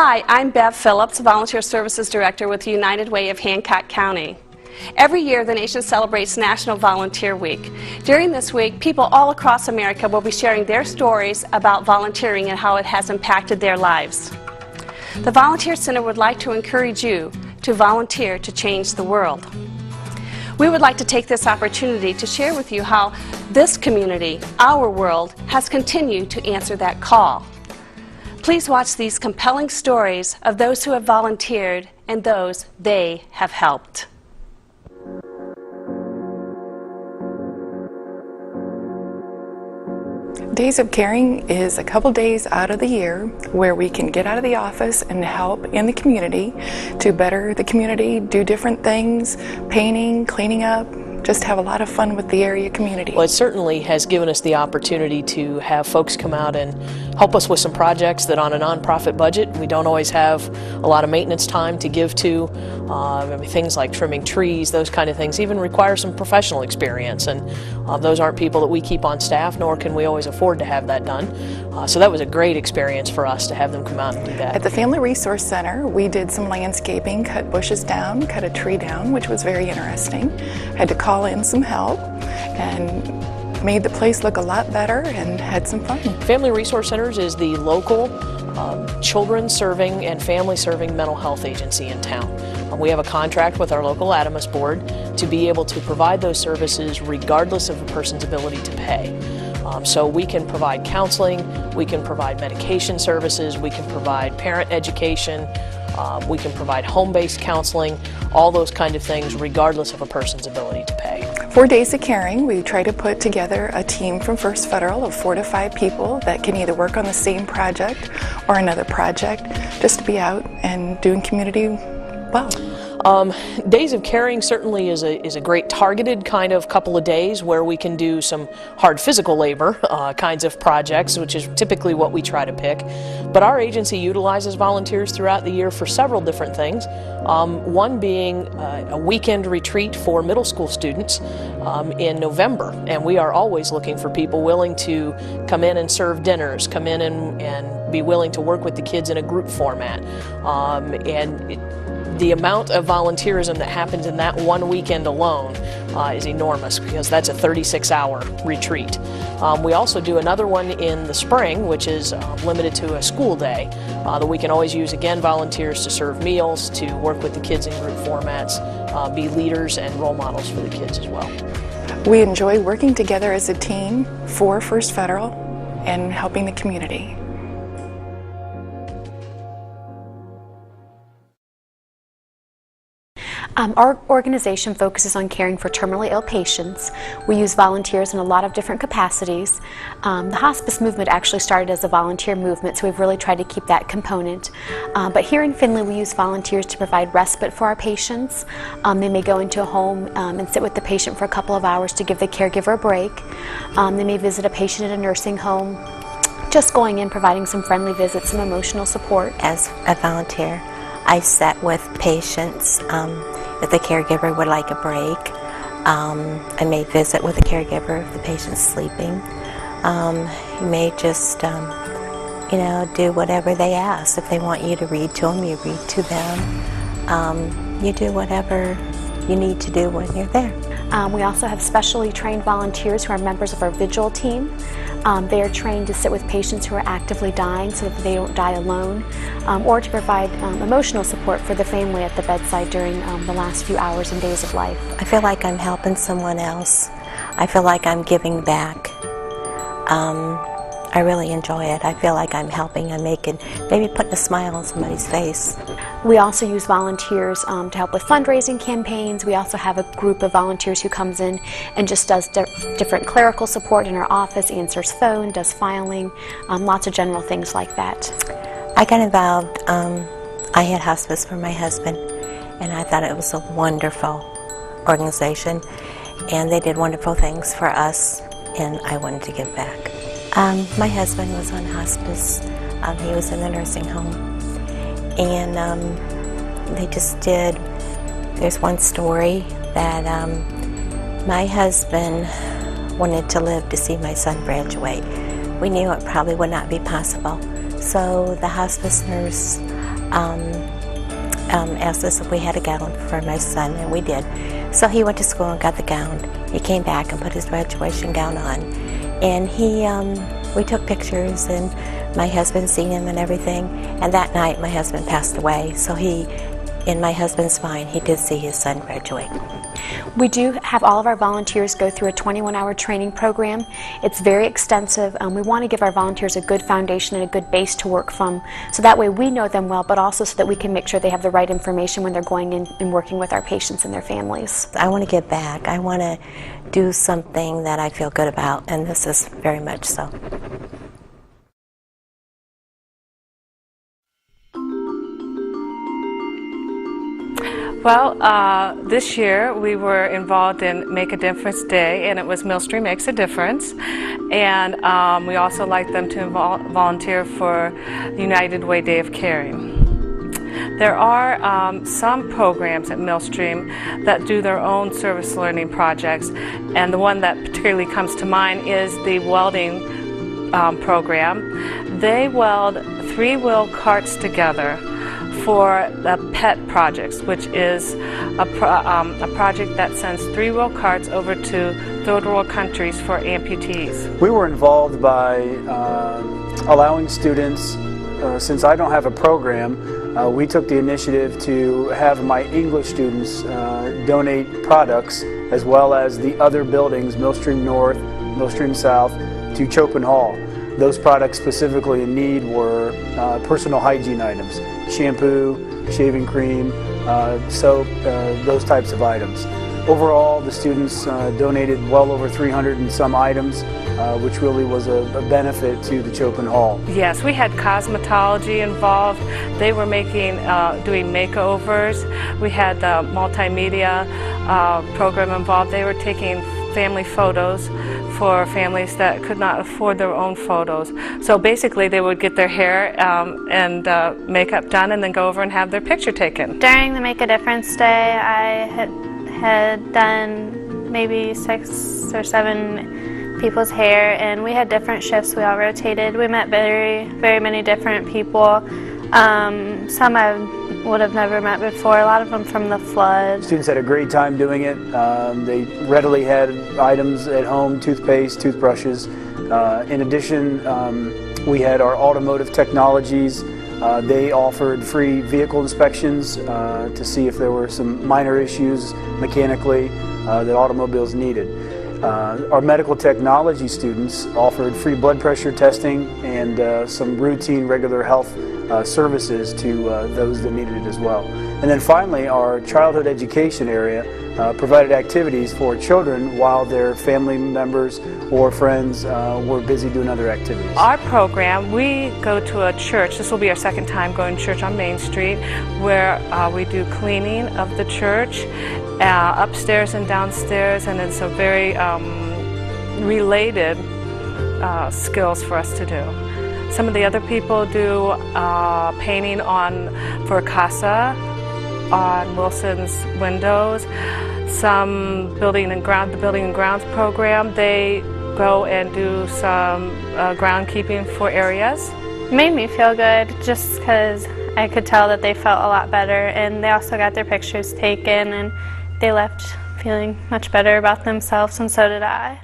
Hi, I'm Bev Phillips, Volunteer Services Director with United Way of Hancock County. Every year, the nation celebrates National Volunteer Week. During this week, people all across America will be sharing their stories about volunteering and how it has impacted their lives. The Volunteer Center would like to encourage you to volunteer to change the world. We would like to take this opportunity to share with you how this community, our world, has continued to answer that call. Please watch these compelling stories of those who have volunteered and those they have helped. Days of Caring is a couple days out of the year where we can get out of the office and help in the community to better the community, do different things, painting, cleaning up, just have a lot of fun with the area community. Well, it certainly has given us the opportunity to have folks come out and help us with some projects that on a nonprofit budget we don't always have a lot of maintenance time to give to. Things like trimming trees, those kind of things even require some professional experience, and those aren't people that we keep on staff, nor can we always afford to have that done. So that was a great experience for us to have them come out and do that. At the Family Resource Center, we did some landscaping, cut bushes down, cut a tree down, which was very interesting. Had to call in some help and made the place look a lot better and had some fun. Family Resource Centers is the local children serving and family serving mental health agency in town. We have a contract with our local Adamus board to be able to provide those services regardless of a person's ability to pay. So we can provide counseling, we can provide medication services, we can provide parent education, we can provide home-based counseling, all those kind of things regardless of a person's ability to pay. For Days of Caring, we try to put together a team from First Federal of 4 to 5 people that can either work on the same project or another project, just to be out and doing community well. Days of Caring certainly is a great targeted kind of couple of days where we can do some hard physical labor kinds of projects, which is typically what we try to pick. But our agency utilizes volunteers throughout the year for several different things. One being a weekend retreat for middle school students in November, and we are always looking for people willing to come in and serve dinners, come in and be willing to work with the kids in a group format. The amount of volunteerism that happens in that one weekend alone is enormous, because that's a 36-hour retreat. We also do another one in the spring, which is limited to a school day, that we can always use, again, volunteers to serve meals, to work with the kids in group formats, be leaders and role models for the kids as well. We enjoy working together as a team for First Federal and helping the community. Our organization focuses on caring for terminally ill patients. We use volunteers in a lot of different capacities. The hospice movement actually started as a volunteer movement, so we've really tried to keep that component. But here in Findlay, we use volunteers to provide respite for our patients. They may go into a home and sit with the patient for a couple of hours to give the caregiver a break. They may visit a patient in a nursing home, just going in, providing some friendly visits, some emotional support. As a volunteer, I sat with patients if the caregiver would like a break. I may visit with the caregiver if the patient's sleeping. You may just, do whatever they ask. If they want you to read to them, you read to them. You do whatever you need to do when you're there. We also have specially trained volunteers who are members of our vigil team. They are trained to sit with patients who are actively dying so that they don't die alone, or to provide emotional support for the family at the bedside during the last few hours and days of life. I feel like I'm helping someone else. I feel like I'm giving back. I really enjoy it. I feel like I'm helping and maybe putting a smile on somebody's face. We also use volunteers to help with fundraising campaigns. We also have a group of volunteers who comes in and just does different clerical support in our office, answers phone, does filing, lots of general things like that. I got involved. I had hospice for my husband, and I thought it was a wonderful organization, and they did wonderful things for us, and I wanted to give back. My husband was on hospice. He was in the nursing home, and they just did. There's one story that my husband wanted to live to see my son graduate. We knew it probably would not be possible, so the hospice nurse asked us if we had a gown for my son, and we did. So he went to school and got the gown. He came back and put his graduation gown on, and we took pictures, and my husband seen him and everything. And that night my husband passed away, so in my husband's mind, he did see his son graduate. We do have all of our volunteers go through a 21-hour training program. It's very extensive. We want to give our volunteers a good foundation and a good base to work from, so that way we know them well, but also so that we can make sure they have the right information when they're going in and working with our patients and their families. I want to give back. I want to do something that I feel good about, and this is very much so. Well, this year we were involved in Make a Difference Day, and it was Millstream Makes a Difference. And we also like them to volunteer for United Way Day of Caring. There are some programs at Millstream that do their own service learning projects, and the one that particularly comes to mind is the welding program. They weld 3-wheel carts together for the PET projects, which is a project that sends 3-wheel carts over to third world countries for amputees. We were involved by allowing students, since I don't have a program, we took the initiative to have my English students donate products, as well as the other buildings, Millstream North, Millstream South, to Chopin Hall. Those products specifically in need were personal hygiene items, shampoo, shaving cream, soap, those types of items. Overall, the students donated well over 300 and some items, which really was a benefit to the Chopin Hall. Yes, we had cosmetology involved. They were doing makeovers. We had the multimedia program involved. They were taking family photos for families that could not afford their own photos. So basically they would get their hair and makeup done and then go over and have their picture taken. During the Make a Difference Day, I had done maybe 6 or 7 people's hair, and we had different shifts. We all rotated. We met very many different people. Some I would have never met before, a lot of them from the flood. Students had a great time doing it. They readily had items at home, toothpaste, toothbrushes. In addition, we had our automotive technologies. They offered free vehicle inspections to see if there were some minor issues mechanically that automobiles needed. Our medical technology students offered free blood pressure testing and some routine regular health services to those that needed it as well. And then finally, our childhood education area provided activities for children while their family members or friends were busy doing other activities. Our program, we go to a church. This will be our second time going to church on Main Street, where we do cleaning of the church, upstairs and downstairs, and it's a very related skills for us to do. Some of the other people do painting for casa on Wilson's windows. Some the Building and Grounds program, they go and do some groundkeeping for areas. It made me feel good just because I could tell that they felt a lot better, and they also got their pictures taken, and they left feeling much better about themselves, and so did I.